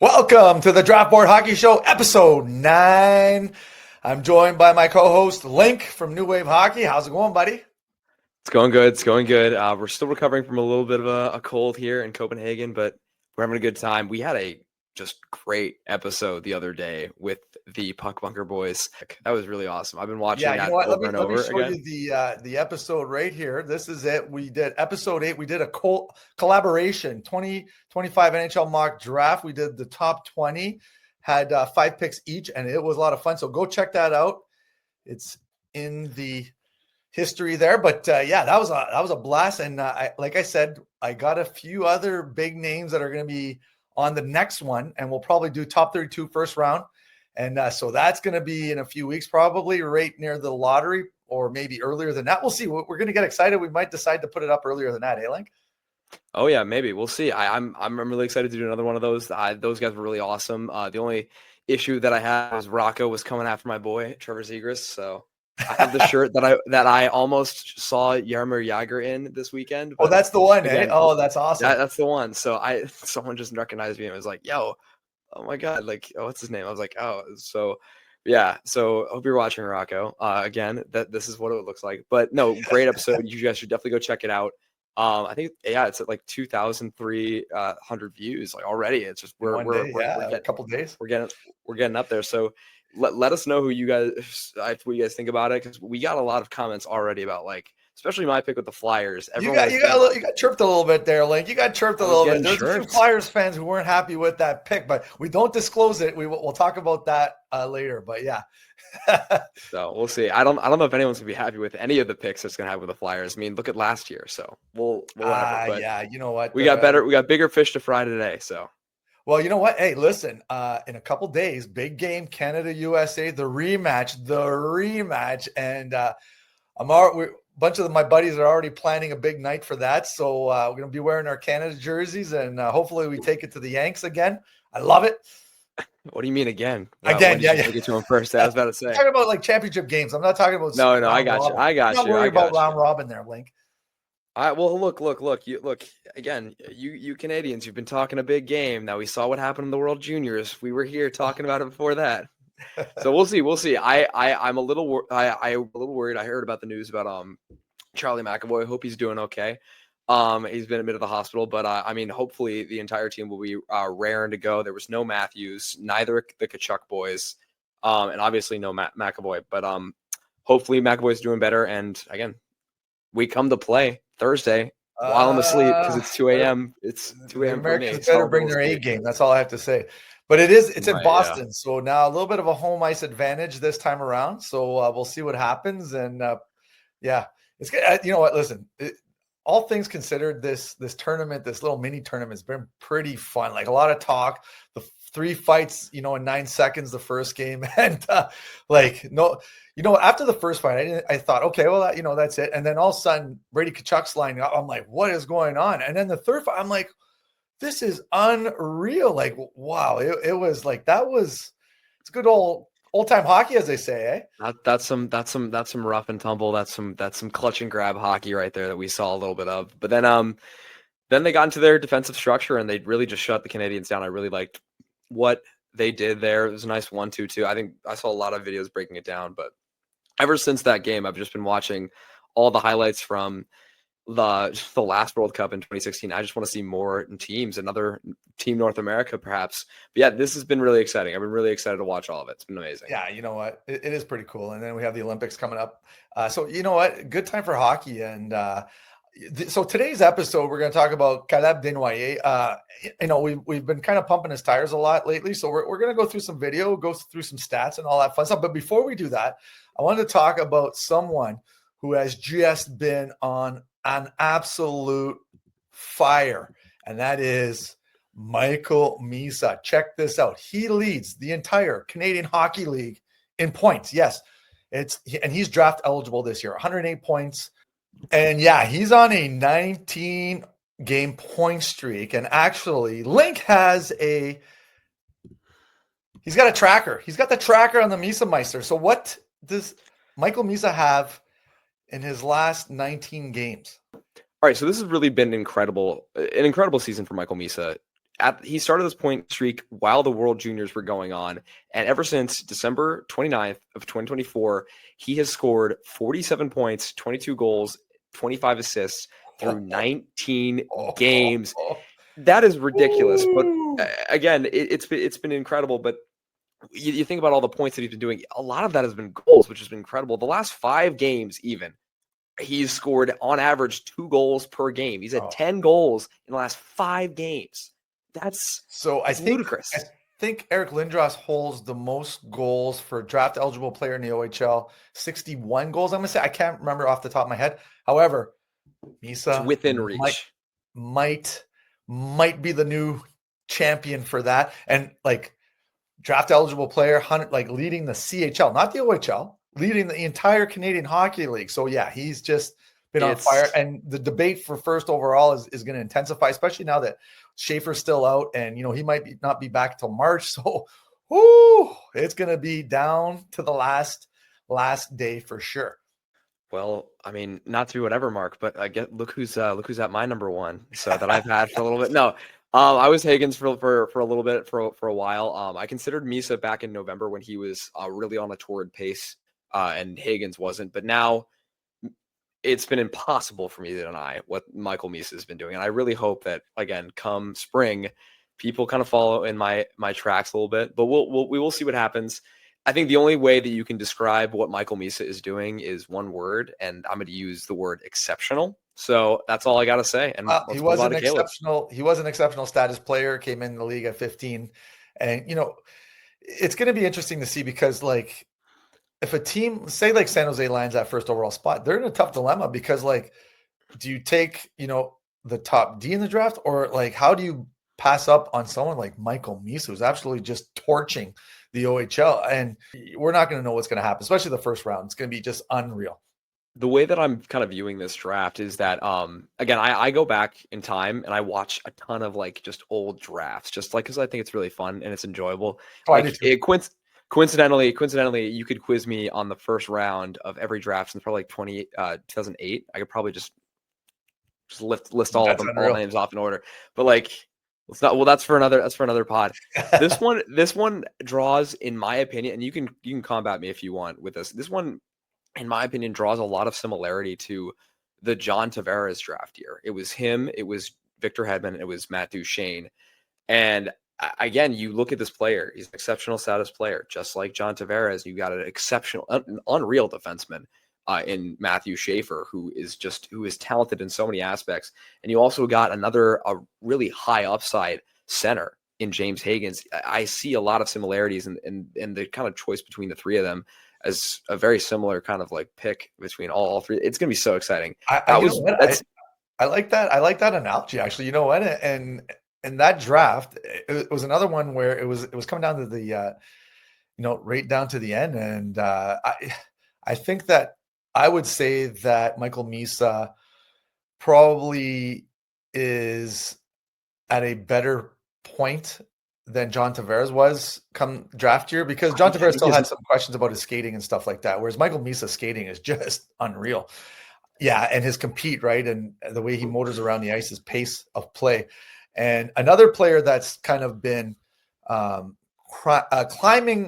Welcome to the Draft Board Hockey Show, episode 9. I'm joined by my co-host, Linc from New Wave Hockey. How's it going, buddy? It's going good. It's going good. We're still recovering from a little bit of a cold here in Copenhagen, but we're having a good time. We had a just great episode the other day with the Puck Bunker boys. That was really awesome. I've been watching that over and over again. Let me show you the episode right here. This is it. We did episode 8. We did a collaboration, 2025 NHL mock draft. We did the top 20, had 5 picks each, and it was a lot of fun. So go check that out. It's in the history there, but yeah, that was a blast. And like I said, I got a few other big names that are going to be on the next one, and we'll probably do top 32 first round. And so that's going to be in a few weeks, probably right near the lottery, or maybe earlier than that. We'll see. We're going to get excited. We might decide to put it up earlier than that, Linc? Oh yeah, maybe. We'll see. I'm really excited to do another one of those. Those guys were really awesome. The only issue that I had was Rocco was coming after my boy Trevor Zegras, so I have the shirt that I almost saw Jaromir Jagr in this weekend. Oh, that's the one, eh? Oh, that's awesome. That's the one. So someone just recognized me and was like, "Yo, oh my God, like, oh, what's his name?" I was like, "Oh," so yeah. So hope you're watching, Rocco. Again, this is what it looks like. But no, great episode. You guys should definitely go check it out. I think it's at like 2,300 views like already. It's just we're getting, a couple days. We're getting up there. So let us know what you guys think about it, because we got a lot of comments already about, like, especially my pick with the Flyers. You got chirped a little bit there, Linc. You got chirped a little bit. There's a few Flyers fans who weren't happy with that pick, but we don't disclose it. We'll talk about that later. But yeah. So we'll see. I don't know if anyone's gonna be happy with any of the picks that's gonna have with the Flyers. I mean, look at last year. So we'll yeah, you know what? We got bigger fish to fry today. So. Well, you know what? Hey, listen, in a couple days, big game, Canada, USA, the rematch. And a bunch of my buddies are already planning a big night for that. So we're going to be wearing our Canada jerseys, and hopefully we take it to the Yanks again. I love it. What do you mean again? Again, yeah. Get to him first. I was about to say. I'm talking about like championship games. I'm not talking about. No, I got you. I'm not worried about round robin there, Linc. All right. Well, look. You look again. You Canadians, you've been talking a big game. Now we saw what happened in the World Juniors. We were here talking about it before that. So we'll see. I'm a little worried. I heard about the news about Charlie McAvoy. I hope he's doing okay. He's been admitted to the hospital, but I mean, hopefully the entire team will be raring to go. There was no Matthews, neither the Tkachuk boys, and obviously no McAvoy. But hopefully McAvoy's doing better. And again, we come to play Thursday while I'm asleep because it's 2 a.m. It's 2 a.m. for me. Americans better bring their A game. That's all I have to say. But it's in Boston. Yeah. So now a little bit of a home ice advantage this time around. So we'll see what happens. And yeah, it's good. You know what? Listen, all things considered, this tournament, this little mini tournament has been pretty fun. Like a lot of talk, the 3 fights, in 9 seconds, the first game. And after the first fight, I thought, okay, well, that's it. And then all of a sudden, Brady Tkachuk's lining up. I'm like, what is going on? And then the third fight, I'm like, this is unreal. Like, wow, it was like it's good old time hockey, as they say, eh? That's some rough and tumble. That's some clutch and grab hockey right there that we saw a little bit of. But then they got into their defensive structure and they really just shut the Canadians down. I really liked what they did there. It was a nice 1-2-2. I think I saw a lot of videos breaking it down, but ever since that game, I've just been watching all the highlights from the last World Cup in 2016. I just want to see more teams, another Team North America, perhaps. But yeah, this has been really exciting. I've been really excited to watch all of it. It's been amazing. Yeah, you know what? It is pretty cool. And then we have the Olympics coming up. So you know what? Good time for hockey. And so today's episode, we're going to talk about Caleb Desnoyers. We've been kind of pumping his tires a lot lately. So we're going to go through some video, go through some stats and all that fun stuff. But before we do that, I wanted to talk about someone who has just been on an absolute fire, and that is Michael Misa. Check this out. He leads the entire Canadian Hockey League in points. Yes, and he's draft eligible this year, 108 points. And yeah, he's on a 19-game point streak. And actually, Linc has he's got a tracker. He's got the tracker on the Misa Meister. So what does Michael Misa have in his last 19 games? All right, so this has really been an incredible season for Michael Misa. he started this point streak while the World Juniors were going on. And ever since December 29th of 2024, he has scored 47 points, 22 goals, 25 assists through 19 games. That is ridiculous. But again, it's been incredible. But you think about all the points that he's been doing, a lot of that has been goals, which has been incredible. The last 5 games, even, he's scored on average 2 goals per game. He's had 10 goals in the last 5 games. That's ludicrous. I think Eric Lindros holds the most goals for a draft eligible player in the OHL, 61 goals. I'm going to say, I can't remember off the top of my head. However, Misa it's within reach. Might be the new champion for that. And like draft eligible player, like leading the CHL, not the OHL, leading the entire Canadian Hockey League. So yeah, he's just been on fire. And the debate for first overall is going to intensify, especially now that Schaefer's still out and, he might not be back till March. So it's going to be down to the last day for sure. Well, I mean, not to be whatever, Mark, but look who's at my number one. So that I've had for a little bit. No, I was Higgins for a little bit for a while. I considered Misa back in November when he was really on a torrid pace, and Higgins wasn't. But now it's been impossible for me to deny what Michael Misa has been doing, and I really hope that again, come spring, people kind of follow in my tracks a little bit. But we will see what happens. I think the only way that you can describe what Michael Misa is doing is one word, and I'm going to use the word exceptional. So that's all I got to say. And he was an exceptional status player, came in the league at 15. And, it's going to be interesting to see because like if a team say like San Jose lands that first overall spot, they're in a tough dilemma because like, do you take, the top D in the draft or like, how do you pass up on someone like Michael Misa, who's absolutely just torching the OHL, and we're not going to know what's going to happen, especially the first round. It's going to be just unreal. The way that I'm kind of viewing this draft is that, again, I go back in time and I watch a ton of like just old drafts, just like because I think it's really fun and it's enjoyable. Coincidentally, you could quiz me on the first round of every draft since probably like 2008. I could probably just list all of them, all names off in order, but like. It's not, well, that's for another pod. This one draws, in my opinion, and you can combat me if you want with this. This one, in my opinion, draws a lot of similarity to the John Tavares draft year. It was him, it was Victor Hedman, it was Matt Duchene. And again, you look at this player, he's an exceptional status player, just like John Tavares. You got an exceptional, unreal defenseman in Matthew Schaefer, who is talented in so many aspects. And you also got a really high upside center in James Higgins. I see a lot of similarities in the kind of choice between the three of them as a very similar kind of like pick between all three. It's going to be so exciting. I like that. I like that analogy, actually. You know what? And that draft, it was another one where it was coming down to the, right down to the end. And I think that I would say that Michael Misa probably is at a better point than John Tavares was come draft year because John Tavares still had some questions about his skating and stuff like that, whereas Michael Misa's skating is just unreal. Yeah, and his compete, right? And the way he motors around the ice, his pace of play. And another player that's kind of been climbing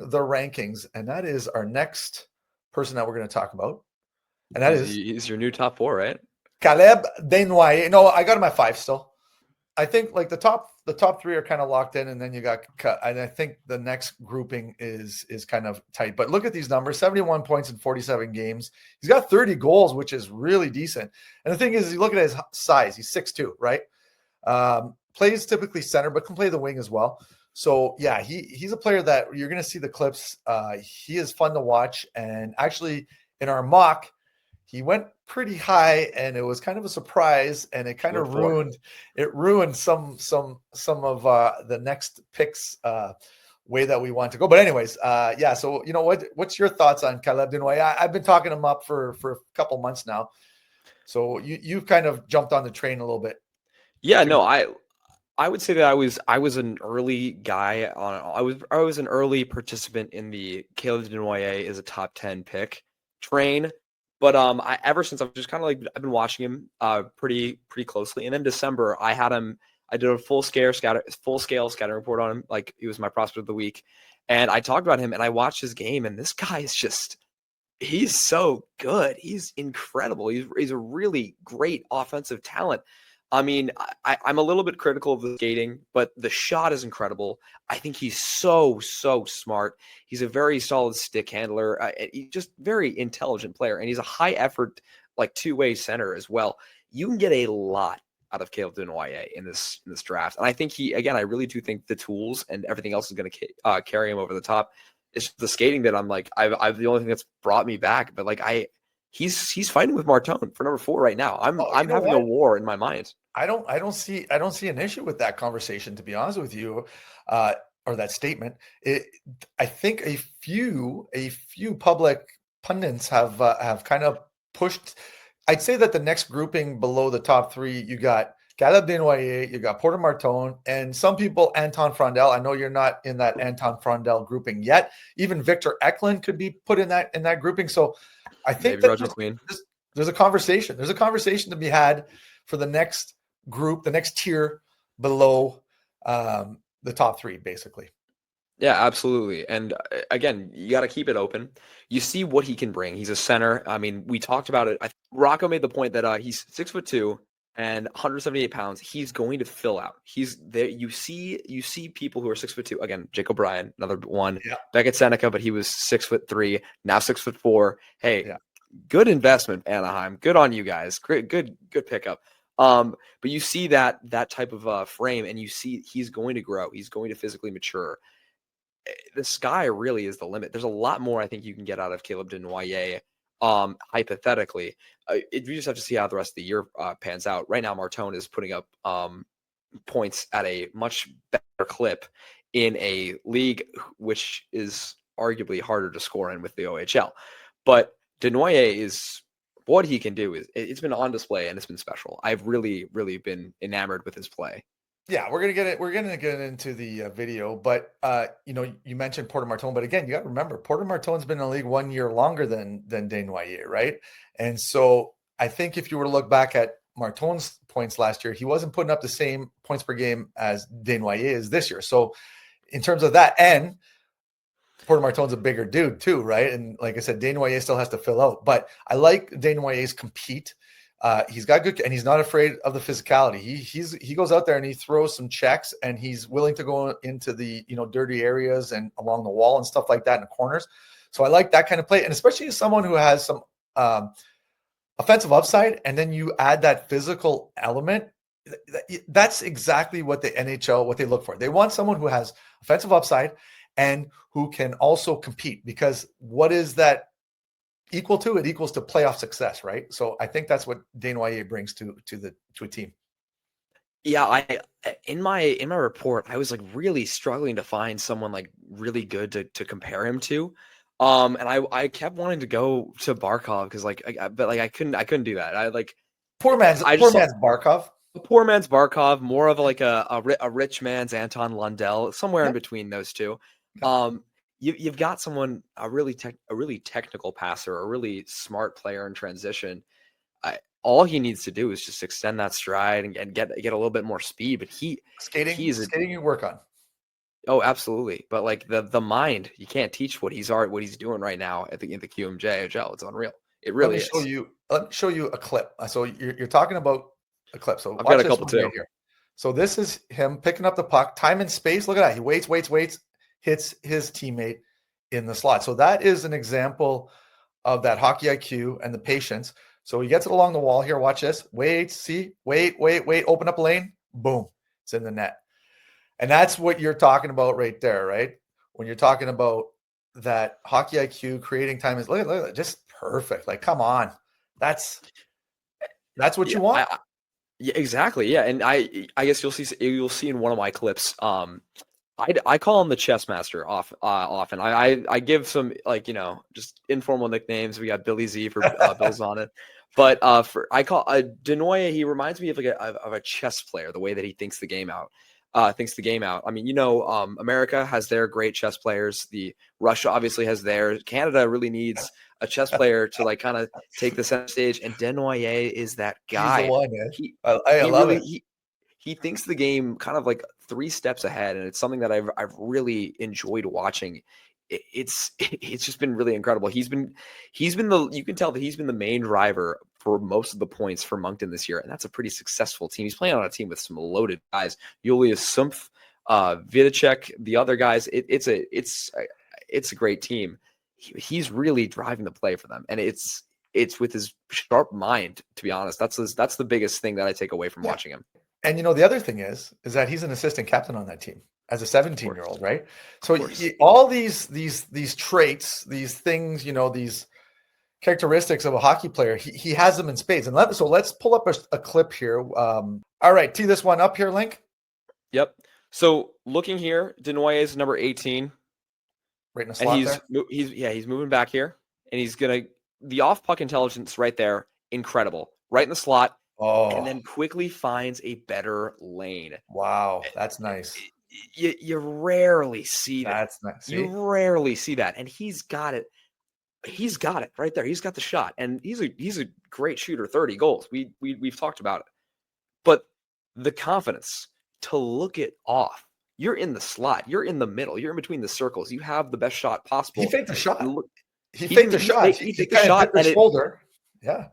the rankings, and that is our next person that we're going to talk about. And that he's your new top 4, right? Caleb Desnoyers. No, I got him at 5 still. I think like the top 3 are kind of locked in, and then you got cut. And I think the next grouping is kind of tight. But look at these numbers: 71 points in 47 games. He's got 30 goals, which is really decent. And the thing is, you look at his size; he's 6'2", right? Plays typically center, but can play the wing as well. So yeah, he's a player that you're going to see the clips. He is fun to watch, and actually in our mock, he went pretty high, and it was kind of a surprise, and it kind of ruined some of the next picks way that we want to go. But anyways, yeah. So what's your thoughts on Caleb Desnoyers? I've been talking him up for a couple months now, so you've kind of jumped on the train a little bit. Yeah, no, I would say that I was an early guy on. I was an early participant in the Caleb Desnoyers is a top 10 pick train. But ever since I've just kind of like I've been watching him pretty closely, and in December I I did a full scale scouting report on him. Like, he was my prospect of the week, and I talked about him, and I watched his game, and this guy is just, he's so good. He's incredible. He's a really great offensive talent. I mean, I'm a little bit critical of the skating, but the shot is incredible. I think he's so smart. He's a very solid stick handler. He's just very intelligent player, and he's a high effort, like, two-way center as well. You can get a lot out of Caleb Desnoyers in this draft, and I think I really do think the tools and everything else is going to carry him over the top. It's the skating that I'm like, I've the only thing that's brought me back, but like he's fighting with Martin for number 4 right now. I'm having a war in my mind. I don't see an issue with that conversation, to be honest with you, or that statement. I think a few public pundits have kind of pushed. I'd say that the next grouping below the top 3, you got Caleb Desnoyers, you got Porter Martin, and some people Anton Frondel. I know you're not in that Anton Frondel grouping yet. Even Victor Eklund could be put in that grouping. So I think there's a conversation. There's a conversation to be had for the next group, the next tier below the top 3, basically. Yeah, absolutely. And again, you got to keep it open. You see what he can bring. He's a center. I mean, we talked about it. Rocco made the point that he's 6'2" and 178 pounds. He's going to fill out. He's there. You see people who are 6'2". Again, Jake O'Brien, another one. Yeah. Beckett Seneca, but he was 6'3", now 6'4". Hey, yeah. Good investment, Anaheim. Good on you guys. Great, good pickup. But you see that type of frame, and you see he's going to grow. He's going to physically mature. The sky really is the limit. There's a lot more I think you can get out of Caleb Desnoyers, hypothetically. You just have to see how the rest of the year pans out. Right now, Martin is putting up points at a much better clip in a league which is arguably harder to score in with the OHL. But Desnoyers is what he can do. It's been on display, and it's been special. I've really been enamored with his play. Yeah, we're gonna get into the video, but you mentioned Porter Martin, but again, you got to remember Porter Martin's been in the league 1 year longer than Desnoyers, right? And so I think if you were to look back at Martin's points last year, he wasn't putting up the same points per game as Desnoyers is this year. So in terms of that, and Porter Martin's a bigger dude too, right? And like I said, Desnoyers still has to fill out, but I like Desnoyers compete. He's got good, and he's not afraid of the physicality. He goes out there and he throws some checks, and he's willing to go into the dirty areas and along the wall and stuff like that in the corners. So I like that kind of play, and especially as someone who has some offensive upside, and then you add that physical element. That's exactly what the NHL, what they look for. They want someone who has offensive upside and who can also compete, because what is that equal to? It equals to playoff success, right? So I think that's what Desnoyers brings to a team. Yeah, in my report, I was like really struggling to find someone like really good to compare him to. And I kept wanting to go to Barkov because but I couldn't do that. I like poor man's Barkov. Poor man's Barkov, more of like a rich man's Anton Lundell, somewhere in between those two. You've got someone, a really technical passer, a really smart player in transition. All he needs to do is just extend that stride and get a little bit more speed. But skating you work on. Oh, absolutely. But like the mind, you can't teach what he's doing right now in the QMJHL. It's unreal. It really is. Let me show you a clip. So you're talking about a clip. So I've got a couple too. Right here. So this is him picking up the puck, time and space. Look at that. He waits, hits his teammate in the slot. So that is an example of that hockey IQ and the patience. So he gets it along the wall here. Watch this. Wait, open up a lane. Boom. It's in the net. And that's what you're talking about right there, right? When you're talking about that hockey IQ, creating time, is look at just perfect. Like, come on. That's what you want. Yeah, exactly. Yeah. And I guess you'll see in one of my clips, I call him the chess master often. I give some just informal nicknames. We got Billy Z for Bill's on it, but I call Desnoyers. He reminds me of a chess player. The way that he thinks the game out. I mean, America has their great chess players. Russia obviously has theirs. Canada really needs a chess player to kind of take the center stage. And Desnoyers is that guy. He's the one, I love it. he thinks the game kind of like 3 steps ahead, and it's something that I've really enjoyed watching. It's just been really incredible. He's been you can tell that he's been the main driver for most of the points for Moncton this year, and that's a pretty successful team. He's playing on a team with some loaded guys. Julius Sumpf, Vidacek, the other guys. It's a great team. He's really driving the play for them, and it's with his sharp mind. To be honest, that's the biggest thing that I take away from watching him. And the other thing is that he's an assistant captain on that team as a 17-year-old, right? So all these traits, these things, these characteristics of a hockey player, he has them in spades. And let's pull up a clip here. All right, tee this one up here, Linc. Yep. So looking here, Desnoyers number 18. Right in the slot there. He's moving back here, and he's the off puck intelligence right there, incredible, right in the slot. Oh, and then quickly finds a better lane. Wow, that's nice. You rarely see that. That's nice. You rarely see that, and he's got it. He's got it right there. He's got the shot, and he's a great shooter. 30 goals. We've talked about it, but the confidence to look it off. You're in the slot. You're in the middle. You're in between the circles. You have the best shot possible. He faked the shot. He faked the shot. He faked the shot and shoulder. Yeah.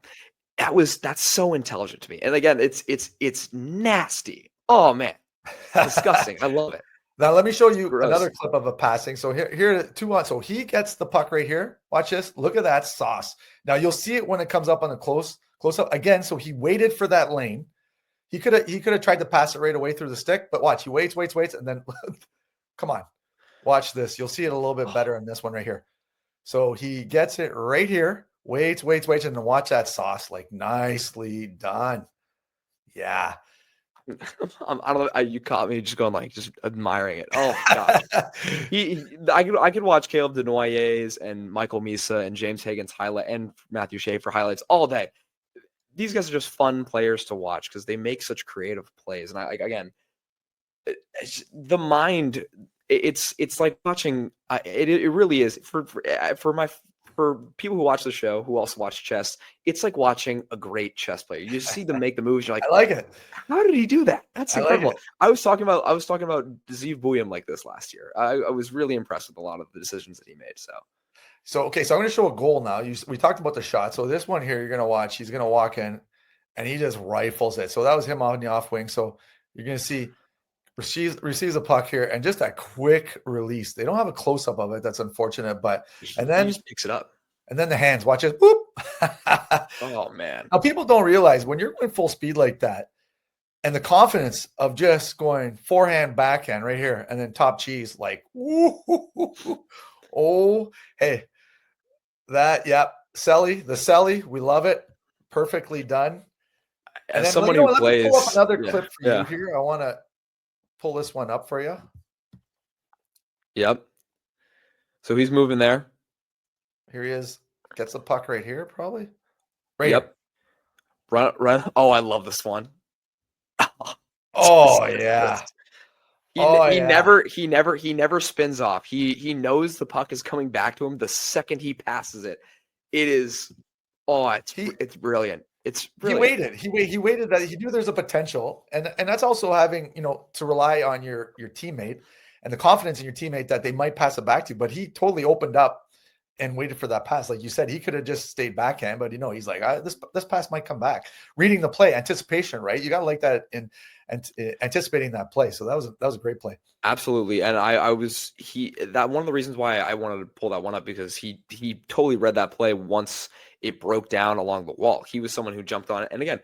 That's so intelligent to me. And again, it's nasty. Oh man, disgusting. I love it. Now let me show you another clip of a passing. So here 2-1. So he gets the puck right here. Watch this. Look at that sauce. Now you'll see it when it comes up on the close up again. So he waited for that lane. He could have tried to pass it right away through the stick, but watch, he waits, and then come on. Watch this. You'll see it a little bit better in this one right here. So he gets it right here. Waits, and then watch that sauce. Like, nicely done. Yeah. I don't know. You caught me just going like, just admiring it. Oh God. I could watch Caleb Desnoyers and Michael Misa and James Hagen's highlight and Matthew Schaefer highlights all day. These guys are just fun players to watch because they make such creative plays. And the mind, it's like watching. It really is for people who watch the show who also watch chess. It's like watching a great chess player. You just see them make the moves. You're like, I like it. How did he do that? That's incredible. Like I was talking about Ziv Bouillon like this last year. I was really impressed with a lot of the decisions that he made. So I'm going to show a goal now. We talked about the shot. So this one here, you're going to watch. He's going to walk in, and he just rifles it. So that was him on the off wing. So you're going to see receives a puck here, and just a quick release. They don't have a close up of it. That's unfortunate, but and then he just picks it up. And then the hands. Watch it. Whoop. Oh man! Now people don't realize when you're going full speed like that, and the confidence of just going forehand, backhand right here, and then top cheese, like, woo, oh, hey, that, yep, the Selly, we love it, perfectly done. And as then, someone who let plays, me pull up another clip for you here. I want to pull this one up for you. Yep. So he's moving there. Here he is. Gets the puck right here, probably. Right. Yep. Here. Run. Oh, I love this one. Oh yeah. He never spins off. He knows the puck is coming back to him the second he passes it. It is. Oh, it's brilliant. It's brilliant. He waited that he knew there's a potential, and that's also having to rely on your teammate and the confidence in your teammate that they might pass it back to you. But he totally opened up and waited for that pass. Like you said, he could have just stayed backhand, but he's like, this pass might come back. Reading the play, anticipation, right? You got to like that in anticipating that play. So that was a great play. Absolutely. And that one of the reasons why I wanted to pull that one up, because he totally read that play once it broke down along the wall. He was someone who jumped on it. And again,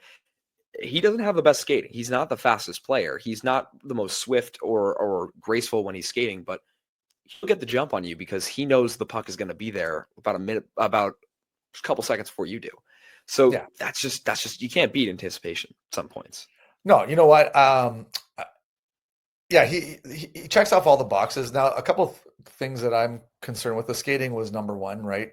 he doesn't have the best skating. He's not the fastest player. He's not the most swift or graceful when he's skating, but he'll get the jump on you because he knows the puck is going to be there about a couple seconds before you do. So that's just, you can't beat anticipation at some points. No, you know what? He checks off all the boxes. Now, a couple of things that I'm concerned with, the skating was number one, right?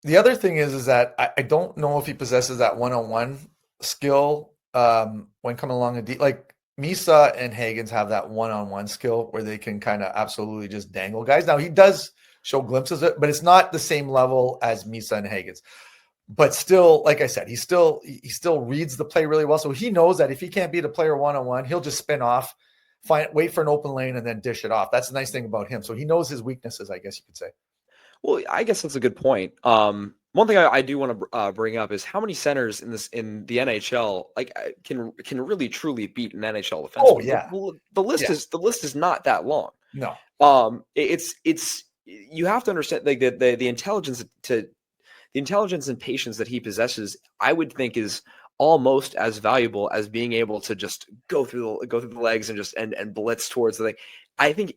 The other thing is that I don't know if he possesses that one-on-one skill when coming along a deep, like Misa and Hagens have that one-on-one skill where they can kind of absolutely just dangle guys. Now he does show glimpses of it, but it's not the same level as Misa and Hagens. but still, like I said, he still reads the play really well. So he knows that if he can't beat a player one-on-one, he'll just spin off, wait for an open lane, and then dish it off. That's the nice thing about him. So he knows his weaknesses, I guess you could say. Well, I guess that's a good point. One thing I do want to bring up is how many centers in the NHL can really truly beat an NHL defenseman. Oh yeah, the list is not that long. No. It's you have to understand like the intelligence and patience that he possesses. I would think is almost as valuable as being able to just go through the legs and just and blitz towards the thing. I think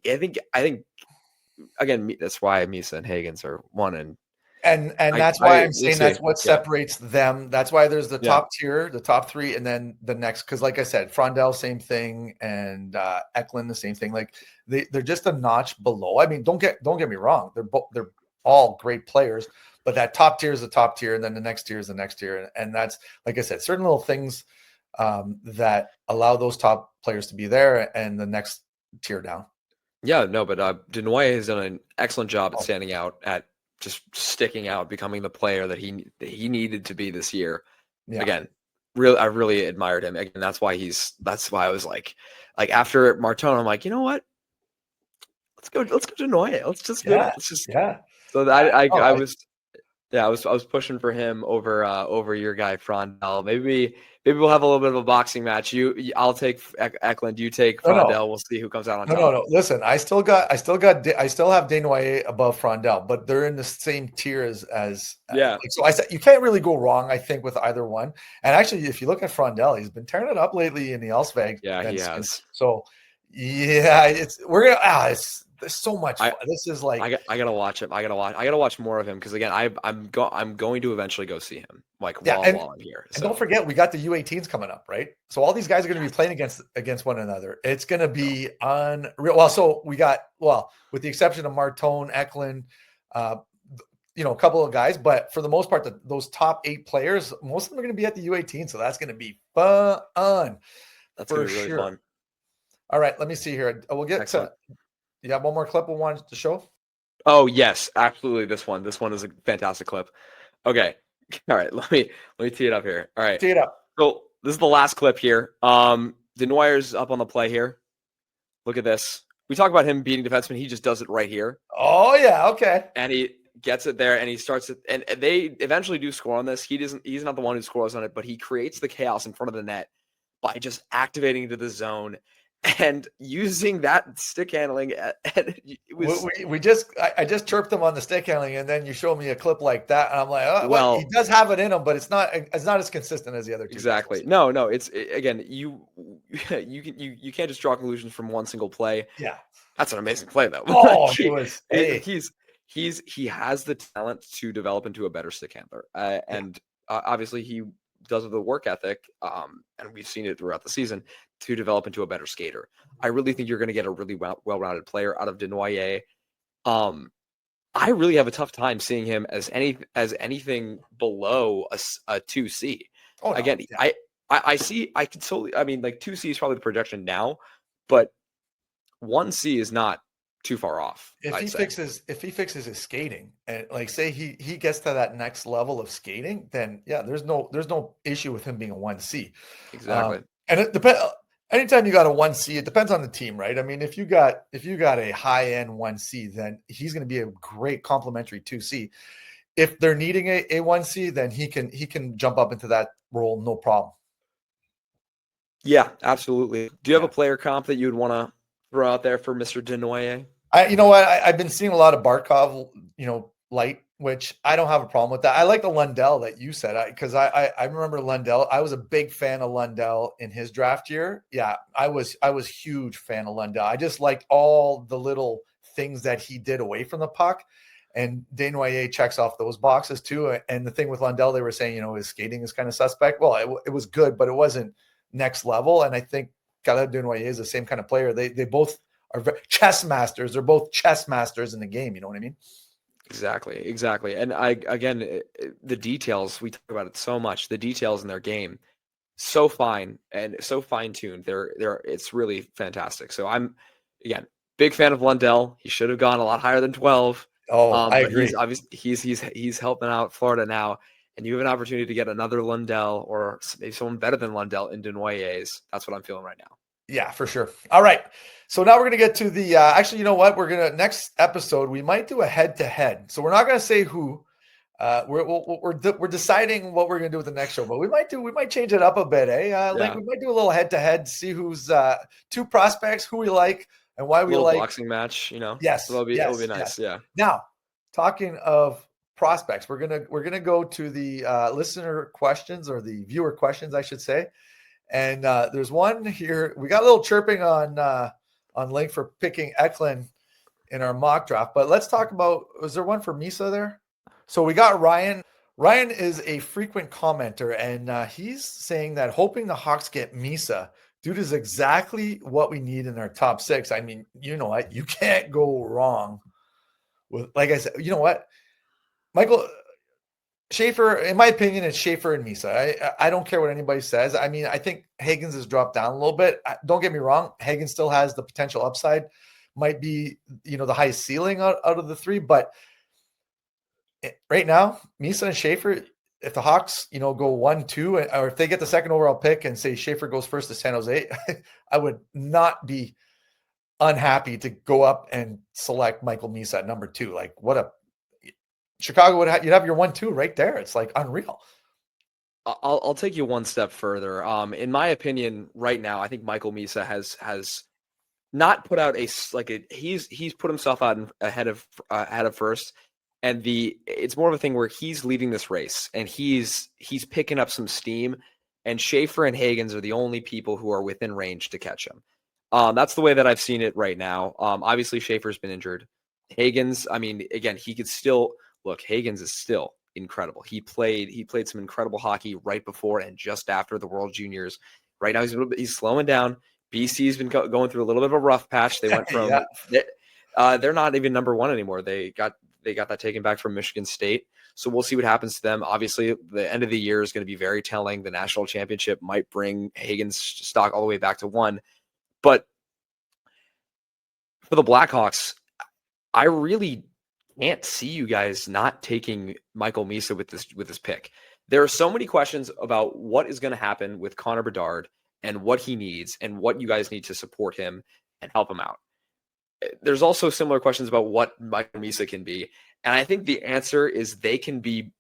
again, that's why Misa and Higgins are one, and that's why I'm saying that's what separates them. That's why there's the top tier, the top three, and then the next. Because, like I said, Frondell, same thing, and Eklund, the same thing. Like they're just a notch below. I mean, don't get me wrong. They're all great players, but that top tier is the top tier, and then the next tier is the next tier, and that's, like I said, certain little things that allow those top players to be there, and the next tier down. Yeah, no, but Desnoyers has done an excellent job at standing out, at just sticking out, becoming the player that he needed to be this year. Yeah. Again, I really admired him. Again, that's why I was like after Martin, I'm like, you know what? Let's go Desnoyers. Let's just So I was pushing for him over your guy Frondell. Maybe we'll have a little bit of a boxing match. I'll take Eklund. You take Frondell. No. We'll see who comes out on top. No. Listen, I still have Desnoyers above Frondell, but they're in the same tier as so I said you can't really go wrong. I think with either one. And actually, if you look at Frondell, he's been tearing it up lately in the Elsveg. Yeah, he has. So there's so much fun. This is like I gotta watch him. I gotta watch more of him because again, I'm going to eventually go see him while I'm here. So. And don't forget, we got the U18s coming up, right? So all these guys are going to be playing against one another. It's going to be unreal. Well, so we got with the exception of Martin, Eklund, a couple of guys, but for the most part, those top 8 players, most of them are going to be at the U18. So that's going to be fun. That's going to be really fun. All right, let me see here. We'll get to. You got one more clip we wanted to show? Oh yes, absolutely. This one is a fantastic clip. Okay, all right. Let me tee it up here. All right, tee it up. So this is the last clip here. Desnoyers up on the play here. Look at this. We talk about him beating defensemen. He just does it right here. Oh yeah, okay. And he gets it there, and he starts it. And they eventually do score on this. He's not the one who scores on it, but he creates the chaos in front of the net by just activating into the zone and using that stick handling. And it was I just chirped him on the stick handling, and then you show me a clip like that, and I'm like, well, he does have it in him, but it's not as consistent as the other two. Exactly. Guys. No, it's again, you can't just draw conclusions from one single play. Yeah, that's an amazing play though. Oh, he has the talent to develop into a better stick handler, and obviously he does with the work ethic, and we've seen it throughout the season, to develop into a better skater. I really think you're going to get a really well-rounded player out of Desnoyers. I really have a tough time seeing him as anything below a 2C. Oh, no. Again, yeah. I could totally. I mean, like 2C is probably the projection now, but 1C is not too far off. If he fixes his skating, and like say he gets to that next level of skating, then there's no issue with him being a 1C. Exactly. And it depends. Anytime you got a 1C, it depends on the team, right? I mean, if you got a high end 1C, then he's going to be a great complementary 2C. If they're needing a 1C, then he can jump up into that role, no problem. Yeah, absolutely. Do you have a player comp that you would want to throw out there for Mr. Desnoyers? You know what? I've been seeing a lot of Barkov, light, which I don't have a problem with that. I like the Lundell that you said, because I remember Lundell. I was a big fan of Lundell in his draft year. Yeah, I was huge fan of Lundell. I just liked all the little things that he did away from the puck. And Desnoyers checks off those boxes too. And the thing with Lundell, they were saying, his skating is kind of suspect. Well, it was good, but it wasn't next level. And I think Caleb Desnoyers is the same kind of player. They both are chess masters. They're both chess masters in the game. You know what I mean? Exactly. And the details, we talk about it so much, the details in their game, so fine and so fine-tuned. It's really fantastic. So I'm, again, big fan of Lundell. He should have gone a lot higher than 12. Oh, I agree. He's helping out Florida now. and you have an opportunity to get another Lundell or maybe someone better than Lundell in Desnoyers, that's what I'm feeling right now. Yeah, for sure. All right. So now we're going to get to the, actually, you know what? Next episode, we might do a head-to-head. So we're not going to say who. We're deciding what we're going to do with the next show, but we might change it up a bit, Linc, we might do a little head-to-head, see who's two prospects, who we like, and why we like. Boxing match, Yes. So it'll be nice. Yeah. Now, talking of prospects, we're gonna go to the listener questions, or the viewer questions, I should say. And there's one here. We got a little chirping on Linc for picking Eklund in our mock draft, but let's talk about, was there one for Misa there? So we got Ryan. Ryan is a frequent commenter, and he's saying that hoping the Hawks get Misa, dude, is exactly what we need in our top six. I mean, you know what? You can't go wrong with, like I said, you know what? Michael Schaefer, in my opinion, it's Schaefer and Misa. I don't care what anybody says. I mean, I think Hagens has dropped down a little bit. Don't get me wrong. Hagens still has the potential upside, might be, the highest ceiling out of the three, but right now, Misa and Schaefer, if the Hawks, go 1-2, or if they get the second overall pick and say Schaefer goes first to San Jose, I would not be unhappy to go up and select Michael Misa at number 2. Like, Chicago you'd have your 1-2 right there. It's like unreal. I'll take you one step further. In my opinion, right now, I think Michael Misa has not put out he's put himself out ahead of first. And it's more of a thing where he's leading this race, and he's picking up some steam, and Schaefer and Hagens are the only people who are within range to catch him. That's the way that I've seen it right now. Obviously Schaefer's been injured. Hagens, I mean, again, he could still look. Hagens is still incredible. He played some incredible hockey right before and just after the World Juniors. Right now he's slowing down. BC's been going through a little bit of a rough patch. They went from they're not even number 1 anymore. They got that taken back from Michigan State. So we'll see what happens to them. Obviously, the end of the year is going to be very telling. The national championship might bring Hagens' stock all the way back to 1. But for the Blackhawks, I really can't see you guys not taking Michael Misa with this pick. There are so many questions about what is going to happen with Connor Bedard and what he needs and what you guys need to support him and help him out. There's also similar questions about what Michael Misa can be. And I think the answer is they can be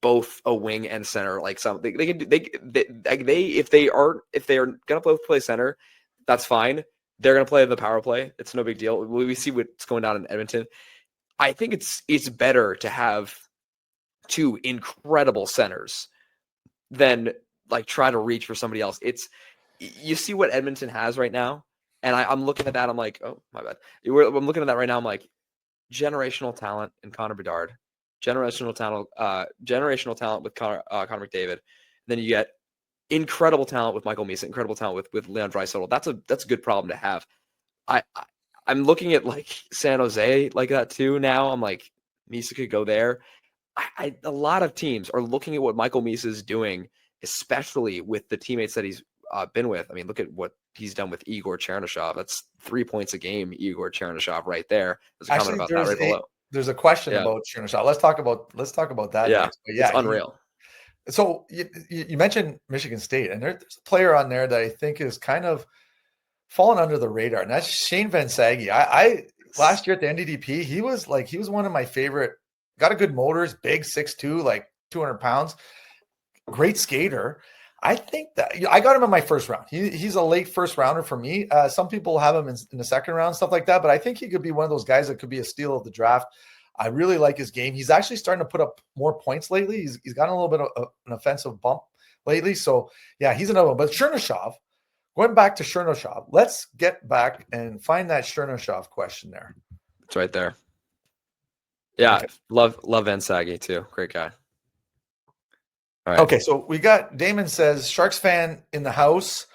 both a wing and center. Like if they are going to play center, that's fine. They're going to play the power play. It's no big deal. We see what's going on in Edmonton. I think it's better to have 2 incredible centers than try to reach for somebody else. You see what Edmonton has right now. And I'm looking at that. I'm like, oh, my bad. I'm looking at that right now. I'm like, generational talent in Connor Bedard, generational talent with Connor McDavid. Then you get incredible talent with Michael Misa, incredible talent with Leon Draisaitl. That's a good problem to have. I'm looking at San Jose like that too now. I'm like, Misa could go there. A lot of teams are looking at what Michael Misa is doing, especially with the teammates that he's been with. I mean, look at what he's done with Igor Chernyshov. That's 3 points a game, Igor Chernyshov right there. There's a comment about that right below. There's a question about Chernyshov. Let's talk about that. Yeah, it's unreal. So you mentioned Michigan State, and there's a player on there that I think is kind of fallen under the radar, and that's Shane Van Sage. I last year at the NDDP, he was one of my favorite. Got a good motors, big 6'2", 200 pounds, great skater. I think that I got him in my first round. He's a late first rounder for me. Some people have him in the second round, stuff like that. But I think he could be one of those guys that could be a steal of the draft. I really like his game. He's actually starting to put up more points lately. He's gotten a little bit of an offensive bump lately. So, yeah, he's another one. But Chernyshov, going back to Chernyshov, let's get back and find that Chernyshov question there. It's right there. Yeah, okay. Love Van Sage too. Great guy. All right. Okay, so we got Damon says, Sharks fan in the house.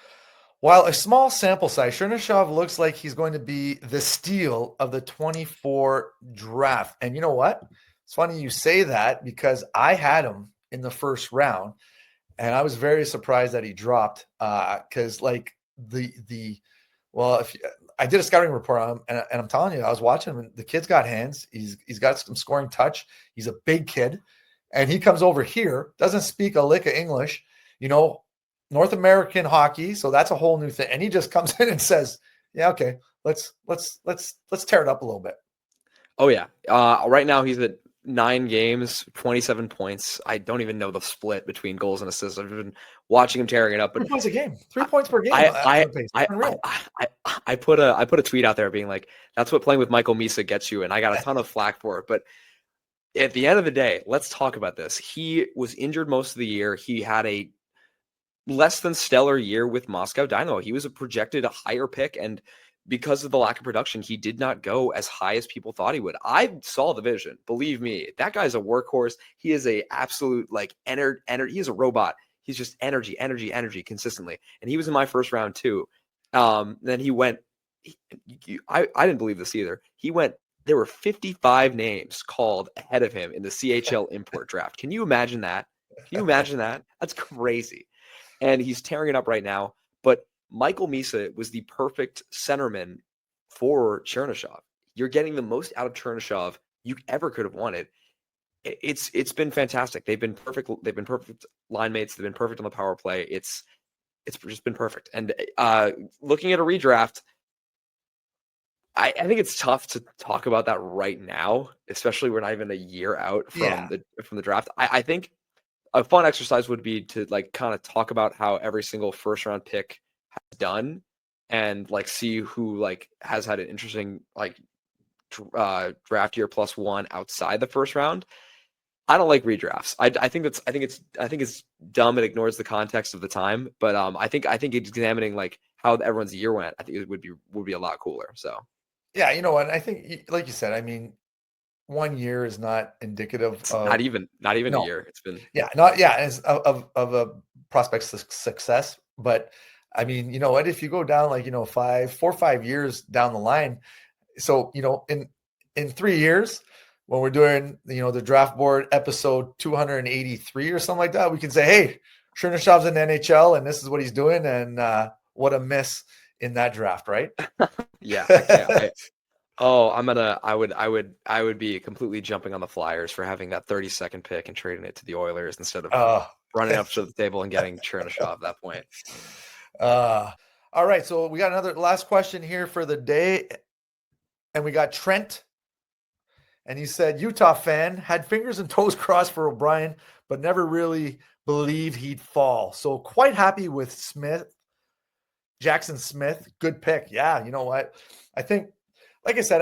While a small sample size, Chernyshov looks like he's going to be the steal of the 24 draft. And you know what? It's funny you say that because I had him in the first round, and I was very surprised that he dropped because I did a scouting report on him, and I'm telling you, I was watching him. The kid's got hands. He's got some scoring touch. He's a big kid. and he comes over here, doesn't speak a lick of English, North American hockey. So that's a whole new thing. And he just comes in and says, yeah, okay, let's tear it up a little bit. Oh yeah. Right now he's at 9 games, 27 points. I don't even know the split between goals and assists. I've been watching him tearing it up. But 3 points a game, 3 points per game. I put a tweet out there being like, that's what playing with Michael Misa gets you. And I got a ton of flack for it. But at the end of the day, let's talk about this. He was injured most of the year. He had a less than stellar year with Moscow Dynamo. He was projected a higher pick, and because of the lack of production, he did not go as high as people thought he would. I saw the vision. Believe me, that guy's a workhorse. He is a absolute he is a robot. He's just energy consistently. And he was in my first round too. Then he went. I didn't believe this either. He went. There were 55 names called ahead of him in the CHL import draft. Can you imagine that? That's crazy. And he's tearing it up right now. But Michael Misa was the perfect centerman for Chernyshov. You're getting the most out of Chernyshov you ever could have wanted. It's been fantastic. They've been perfect. They've been perfect line mates. They've been perfect on the power play. It's just been perfect. And looking at a redraft, I think it's tough to talk about that right now, especially we're not even a year out from the draft. I think a fun exercise would be to kind of talk about how every single first round pick has done, and see who has had an interesting draft year +1 outside the first round. I don't like redrafts. I think it's dumb. It ignores the context of the time. But I think examining how everyone's year went, I think it would be a lot cooler. So. Yeah, you know what? I think, like you said, I mean, 1 year is not indicative of not even a year. It's been as of a prospect's success. But I mean, you know what? If you go down 4 or 5 years down the line, so in 3 years, when we're doing the draft board episode 283 or something like that, we can say, hey, Chernyshov's in the NHL and this is what he's doing, and what a miss in that draft, right? Yeah. I would be completely jumping on the Flyers for having that 32nd pick and trading it to the Oilers instead of running up to the table and getting Chernyshov at that point. All right. So we got another last question here for the day. And we got Trent. And he said, Utah fan, had fingers and toes crossed for O'Brien, but never really believed he'd fall. So quite happy with Jackson Smith. Good pick. Yeah. You know what? I think, like I said,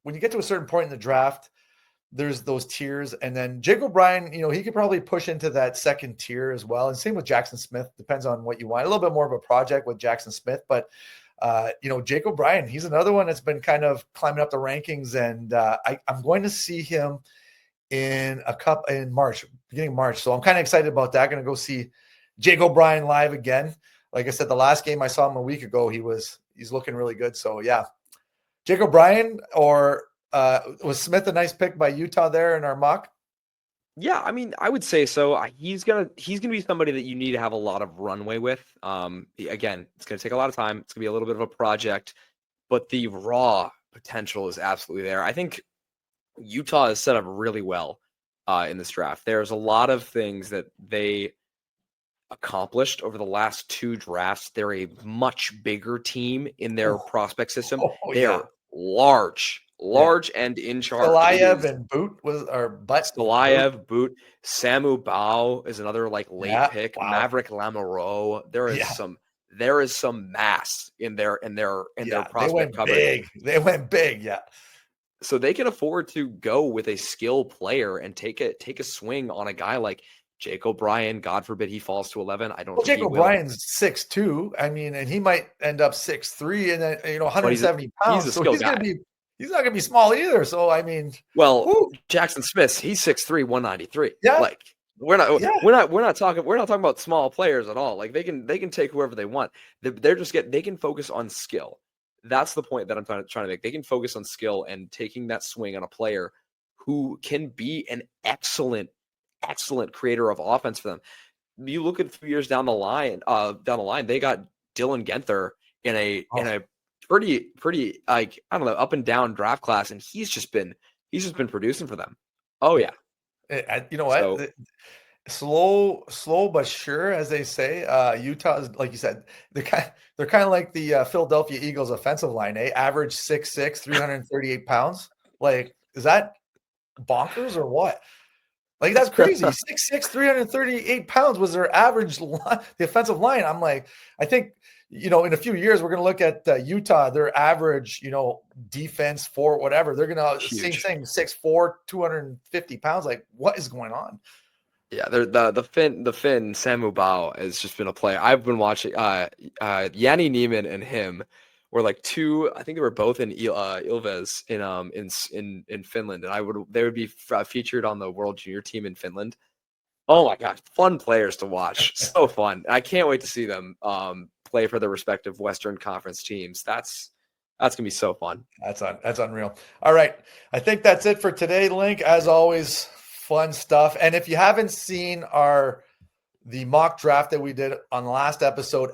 when you get to a certain point in the draft, there's those tiers. And then Jake O'Brien, he could probably push into that second tier as well. And same with Jackson Smith. Depends on what you want. A little bit more of a project with Jackson Smith. But, Jake O'Brien, he's another one that's been kind of climbing up the rankings. And I'm going to see him in March, beginning of March. So I'm kind of excited about that. Going to go see Jake O'Brien live again. Like I said, the last game I saw him a week ago, he's looking really good. So yeah, Jake O'Brien, or was Smith a nice pick by Utah there in our mock? Yeah, I mean, I would say so. He's gonna be somebody that you need to have a lot of runway with. Again, it's gonna take a lot of time. It's gonna be a little bit of a project, but the raw potential is absolutely there. I think Utah is set up really well in this draft. There's a lot of things that they accomplished over the last 2 drafts. They're a much bigger team in their prospect system. They are large and in charge. Stalayev and Boot Stalayev, Boot, Samu Bao is another late pick. Wow. Maverick Lamoureux. There is some mass in their prospect coverage. They went big, yeah. So they can afford to go with a skill player and take a swing on a guy like Jake O'Brien. God forbid he falls to 11. I don't know. Jake O'Brien's 6'2". I mean, and he might end up 6'3", and then 170 pounds. He's a skill guy. He's not gonna be small either. So I mean, Jackson Smith, he's 6'3", 193. Yeah. We're not talking about small players at all. They can take whoever they want. They can focus on skill. That's the point that I'm trying to make. They can focus on skill and taking that swing on a player who can be an excellent creator of offense for them. You look at a few years down the line, they got Dylan Genther in a pretty up and down draft class, and he's just been producing for them. Oh yeah. You know what? So Slow but sure, as they say. Utah is, like you said, they're kind of like the Philadelphia Eagles offensive line, Average 6'6", 338 pounds. Like, is that bonkers or what? Like, that's crazy. 6'6", 338 pounds was their average line, the offensive line. I'm like, I think, in a few years, we're going to look at Utah, their average, defense for whatever. They're going to, same huge. thing, 6'4", 250 pounds. Like, what is going on? Yeah, the Finn Samu Bao has just been a player. I've been watching Yanni Niemann and him were like two. I think they were both in Ilves in Finland, and they would be featured on the World Junior team in Finland. Oh my gosh, fun players to watch. So fun. I can't wait to see them play for their respective Western Conference teams. That's gonna be so fun. That's unreal. All right. I think that's it for today, Linc. As always, fun stuff. And if you haven't seen the mock draft that we did on the last episode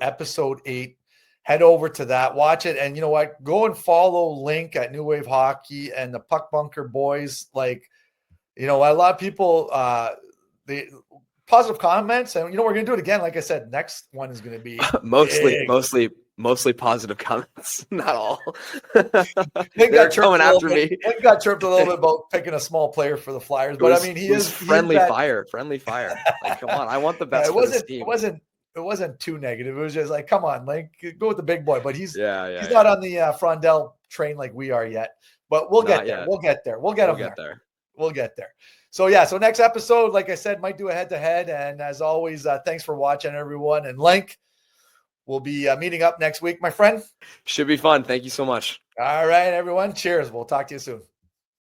8, head over to that, watch it. And you know what? Go and follow Linc at New Wave Hockey and the Puck Bunker Boys. Like, a lot of people, the positive comments, and we're going to do it again. Like I said, next one is going to be mostly positive comments, not all. They're coming after me. He got chirped a little bit about picking a small player for the Flyers, but I mean, he is friendly fire. Like, come on, I want the best for this team. It wasn't too negative. It was just like, come on, Linc, go with the big boy. But he's not on the Frondell train like we are yet. But we'll get there. We'll get there. We'll get there. We'll get there. So so next episode, like I said, might do a head-to-head. And as always, thanks for watching, everyone. And Linc, we'll be meeting up next week, my friend. Should be fun. Thank you so much. All right, everyone. Cheers. We'll talk to you soon.